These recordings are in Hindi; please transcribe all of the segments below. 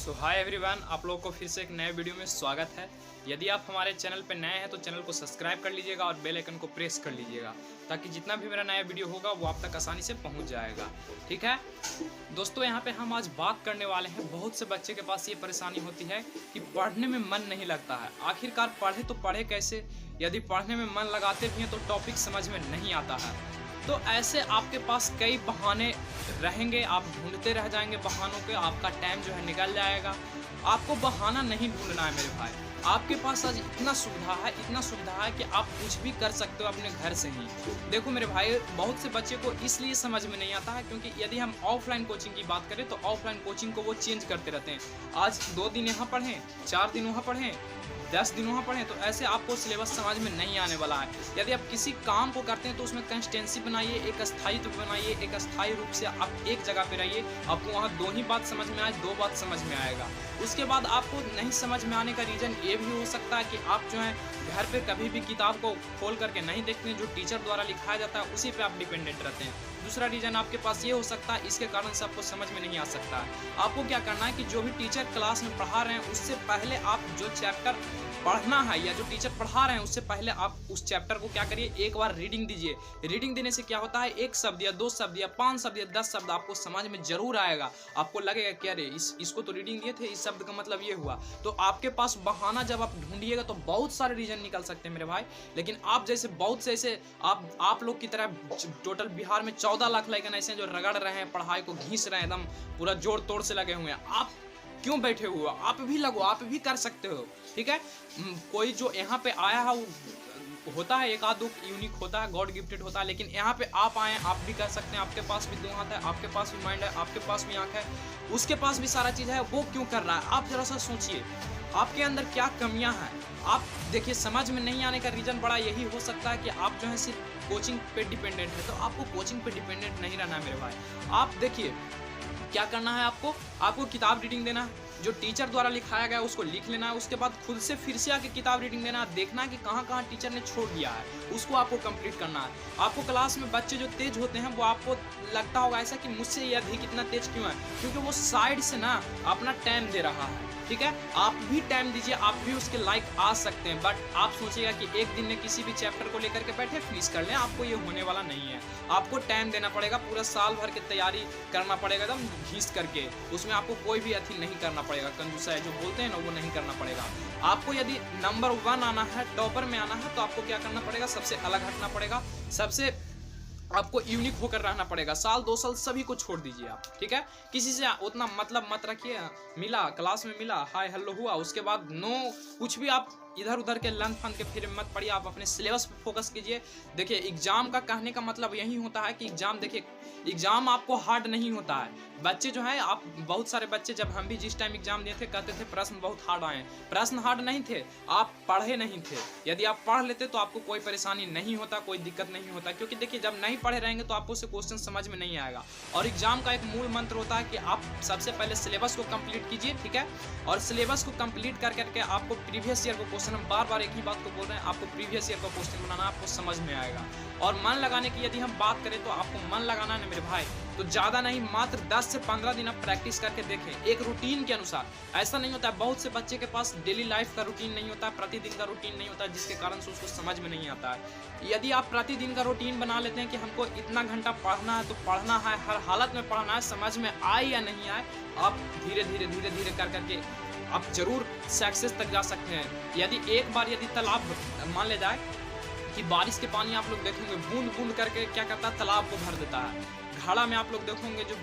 सो हाय एवरीवन, आप लोगों को फिर से एक नए वीडियो में स्वागत है। यदि आप हमारे चैनल पर नए हैं तो चैनल को सब्सक्राइब कर लीजिएगा और बेल आइकन को प्रेस कर लीजिएगा ताकि जितना भी मेरा नया वीडियो होगा वो आप तक आसानी से पहुंच जाएगा। ठीक है दोस्तों, यहाँ पे हम आज बात करने वाले हैं। बहुत से बच्चे के पास ये परेशानी होती है कि पढ़ने में मन नहीं लगता है। आखिरकार पढ़े तो पढ़े कैसे? यदि पढ़ने में मन लगाते भी हैं तो टॉपिक समझ में नहीं आता है। तो ऐसे आपके पास कई बहाने रहेंगे, आप ढूंढते रह जाएंगे बहानों के, आपका टाइम जो है निकल जाएगा। आपको बहाना नहीं ढूंढना है मेरे भाई। आपके पास आज इतना सुविधा है कि आप कुछ भी कर सकते हो अपने घर से ही। देखो मेरे भाई, बहुत से बच्चे को इसलिए समझ में नहीं आता है क्योंकि यदि हम ऑफलाइन कोचिंग की बात करें तो ऑफलाइन कोचिंग को वो चेंज करते रहते हैं। आज 2 दिन यहाँ पढ़ें, 4 दिन वहाँ पढ़ें, 10 दिन वहाँ पढ़ें, तो ऐसे आपको सिलेबस समझ में नहीं आने वाला है। यदि आप किसी काम को करते हैं तो उसमें कंसिस्टेंसी बनाइए, एक स्थायित्व बनाइए, एक स्थायी रूप से आप एक जगह पे रहिए। आपको वहाँ 2 ही बात समझ में आए, 2 बात समझ में आएगा। उसके बाद आपको नहीं समझ में आने का रीज़न ये भी हो सकता है कि आप जो है घर पे कभी भी किताब को खोल करके नहीं देखते हैं। जो टीचर द्वारा लिखाया जाता है उसी पे आप डिपेंडेंट रहते हैं। दूसरा रीज़न आपके पास ये हो सकता है, इसके कारण से आपको समझ में नहीं आ सकता है। आपको क्या करना है कि जो भी टीचर क्लास में पढ़ा रहे हैं उससे पहले आप जो चैप्टर पढ़ना है या जो टीचर पढ़ा रहे हैं उससे पहले आप उस चैप्टर को क्या करिए, एक बार रीडिंग दीजिए। रीडिंग देने से क्या होता है, 1 शब्द या 2 शब्द या 5 शब्द या 10 शब्द आपको समझ में जरूर आएगा। आपको लगेगा कि अरे इसको तो रीडिंग दिए थे, इस शब्द का मतलब ये हुआ। तो आपके पास बहाना जब आप ढूंढिएगा तो बहुत सारे रीजन निकल सकते हैं मेरे भाई। लेकिन आप जैसे बहुत से ऐसे आप लोग की तरह टोटल बिहार में 14 लाख लड़के ऐसे जो रगड़ रहे हैं, पढ़ाई को घींच रहे हैं, एकदम पूरा जोड़ तोड़ से लगे हुए हैं। आप क्यों बैठे हुए हो? आप भी लगो, आप भी कर सकते हो। ठीक है, कोई जो यहाँ पे आया है वो होता है, एक आध यूनिक होता है, गॉड गिफ्टेड होता है, लेकिन यहाँ पे आप आए, आप भी कर सकते हैं। आपके पास भी 2 हाथ है, आपके पास भी माइंड है, आपके पास भी आँख है, उसके पास भी सारा चीज़ है। वो क्यों कर रहा है? आप जरा सा सोचिए, आपके अंदर क्या कमियां हैं। आप देखिए, समझ में नहीं आने का रीज़न बड़ा यही हो सकता है कि आप जो है सिर्फ कोचिंग पे डिपेंडेंट है। तो आपको कोचिंग पे डिपेंडेंट नहीं रहना है मेरे भाई। आप देखिए क्या करना है, आपको किताब रीडिंग देना है, जो टीचर द्वारा लिखाया गया है उसको लिख लेना है। उसके बाद खुद से फिर से आके किताब रीडिंग देना है, देखना है कि कहाँ टीचर ने छोड़ दिया है, उसको आपको कंप्लीट करना है। आपको क्लास में बच्चे जो तेज होते हैं वो आपको लगता होगा ऐसा कि मुझसे ये अधिक इतना तेज क्यों है, क्योंकि वो साइड से ना अपना टाइम दे रहा है। ठीक है, आप भी टाइम दीजिए, आप भी उसके लायक आ सकते हैं। बट आप सोचिएगा कि एक दिन में किसी भी चैप्टर को लेकर के बैठे फिनिश कर लें, आपको ये होने वाला नहीं है। आपको टाइम देना पड़ेगा, पूरा साल भर की तैयारी करना पड़ेगा एकदम घिस करके। उसमें आपको कोई भी अथी नहीं करना पड़ेगा, कंजूसा जो बोलते हैं ना, वो नहीं करना पड़ेगा। आपको यदि नंबर 1 आना है, टॉपर में आना है, तो आपको क्या करना पड़ेगा, सबसे अलग हटना पड़ेगा, सबसे आपको यूनिक होकर रहना पड़ेगा। साल 2 साल सभी को छोड़ दीजिए आप। ठीक है, किसी से उतना मतलब मत रखिए। मिला क्लास में, मिला हाय हेलो हुआ, उसके बाद नो कुछ भी आप इधर उधर के लन फन के फिर मत पड़िए। आप अपने सिलेबस पे फोकस कीजिए। देखिए, एग्जाम का कहने का मतलब यही होता है कि एग्जाम, देखिए एग्जाम आपको हार्ड नहीं होता है। बच्चे जो है, आप बहुत सारे बच्चे, जब हम भी जिस टाइम एग्जाम दिए थे कहते थे प्रश्न बहुत हार्ड आए। प्रश्न हार्ड नहीं थे, आप पढ़े नहीं थे। यदि आप पढ़ लेते तो आपको कोई परेशानी नहीं होता, कोई दिक्कत नहीं होता। क्योंकि देखिए, जब नहीं पढ़े रहेंगे तो आपको से क्वेश्चन समझ में नहीं आएगा। और एग्जाम का एक मूल मंत्र होता है कि आप सबसे पहले सिलेबस को कंप्लीट कीजिए। ठीक है, और सिलेबस को कंप्लीट कर करके आपको प्रीवियस ईयर को क्वेश्चन, हम बार बार एक ही बात को बोल रहे हैं, आपको प्रीवियस ईयर का क्वेश्चन बनाना, आपको समझ में आएगा। और मन लगाने की यदि हम बात करें तो आपको मन लगाना है मेरे भाई, तो ज़्यादा नहीं, मात्र 10 से 15 दिन आप प्रैक्टिस करके देखें, एक रूटीन के अनुसार। ऐसा नहीं होता है, बहुत से बच्चे के पास डेली लाइफ का रूटीन नहीं होता है, प्रतिदिन का रूटीन नहीं होता है, जिसके कारण से उसको समझ में नहीं आता है। यदि आप प्रतिदिन का रूटीन बना लेते हैं कि हमको इतना घंटा पढ़ना है, तो पढ़ना है, हर हालत में पढ़ना है, समझ में आए या नहीं आए, आप धीरे धीरे कर करके आप जरूर सक्सेस तक जा सकते हैं। यदि एक बार यदि तालाब मान ले जाए कि बारिश के पानी आप लोग देखेंगे बूंद बूंद करके क्या करता है, तालाब को भर देता है। घड़ा में आप लोग देखोगे जो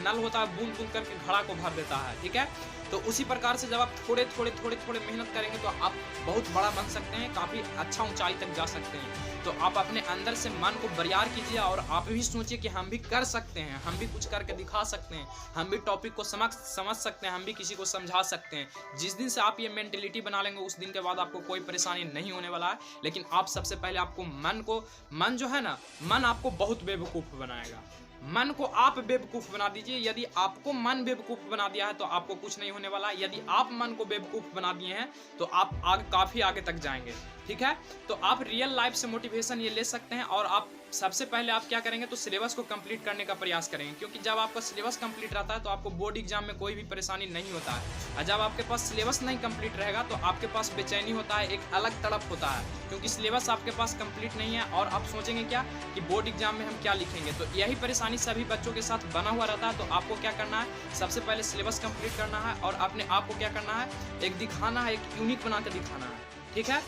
नल होता है बूंद बूंद करके घड़ा को भर देता है। ठीक है, तो उसी प्रकार से जब आप थोड़े मेहनत करेंगे तो आप बहुत बड़ा बन सकते हैं, काफ़ी अच्छा ऊंचाई तक जा सकते हैं। तो आप अपने अंदर से मन को बरियार कीजिए और आप भी सोचिए कि हम भी कर सकते हैं, हम भी कुछ करके दिखा सकते हैं, हम भी टॉपिक को समझ सकते हैं, हम भी किसी को समझा सकते हैं। जिस दिन से आप ये मेंटेलिटी बना लेंगे उस दिन के बाद आपको कोई परेशानी नहीं होने वाला है। लेकिन आप सबसे पहले आपको मन जो है ना, मन आपको बहुत बेवकूफ़ बनाएगा। मन को आप बेवकूफ़ बना दीजिए। यदि आपको मन बेवकूफ़ बना दिया है तो आपको कुछ नहीं होने वाला। यदि आप मन को बेवकूफ़ बना दिए हैं तो आप काफ़ी आगे तक जाएंगे। ठीक है, तो आप रियल लाइफ से मोटिवेशन ये ले सकते हैं और आप सबसे पहले आप क्या करेंगे तो सिलेबस को कंप्लीट करने का प्रयास करेंगे, क्योंकि जब आपका सिलेबस कंप्लीट रहता है तो आपको बोर्ड एग्जाम में कोई भी परेशानी नहीं होता है। और जब आपके पास सिलेबस नहीं कंप्लीट रहेगा तो आपके पास बेचैनी होता है, एक अलग तड़प होता है, क्योंकि सिलेबस आपके पास कंप्लीट नहीं है और आप सोचेंगे क्या कि बोर्ड एग्जाम में हम क्या लिखेंगे। तो यही परेशानी सभी बच्चों के साथ बना हुआ रहता है। तो आपको क्या करना है, सबसे पहले सिलेबस कंप्लीट करना है और अपने आप को क्या करना है, एक दिखाना है, एक यूनिक बना कर दिखाना है। ठीक है,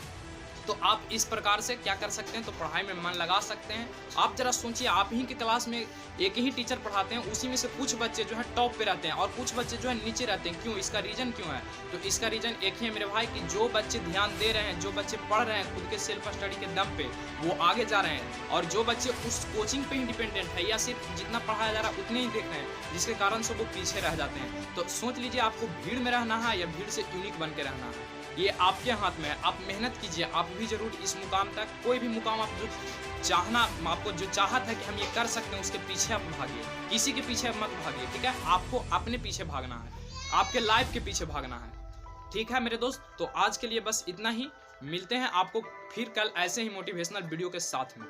तो आप इस प्रकार से क्या कर सकते हैं, तो पढ़ाई में मन लगा सकते हैं। आप जरा सोचिए, आप ही की क्लास में एक ही टीचर पढ़ाते हैं, उसी में से कुछ बच्चे जो है टॉप पे रहते हैं और कुछ बच्चे जो है नीचे रहते हैं। क्यों, इसका रीज़न क्यों है? तो इसका रीज़न एक ही है मेरे भाई, कि जो बच्चे ध्यान दे रहे हैं, जो बच्चे पढ़ रहे हैं खुद के सेल्फ स्टडी के दम पे, वो आगे जा रहे हैं। और जो बच्चे उस कोचिंग पे ही डिपेंडेंट है या सिर्फ जितना पढ़ाया जा रहा है उतने ही देख रहे हैं, जिसके कारण से वो पीछे रह जाते हैं। तो सोच लीजिए, आपको भीड़ में रहना है या भीड़ से यूनिक बन के रहना है, ये आपके हाथ में है। आप मेहनत कीजिए, आप भी जरूर इस मुकाम तक, कोई भी मुकाम आप जो चाहना, आपको जो चाहत है कि हम ये कर सकते हैं, उसके पीछे आप भागिए, किसी के पीछे मत भागिए। ठीक है, आपको अपने पीछे भागना है, आपके लाइफ के पीछे भागना है। ठीक है मेरे दोस्त, तो आज के लिए बस इतना ही। मिलते हैं आपको फिर कल ऐसे ही मोटिवेशनल वीडियो के साथ में।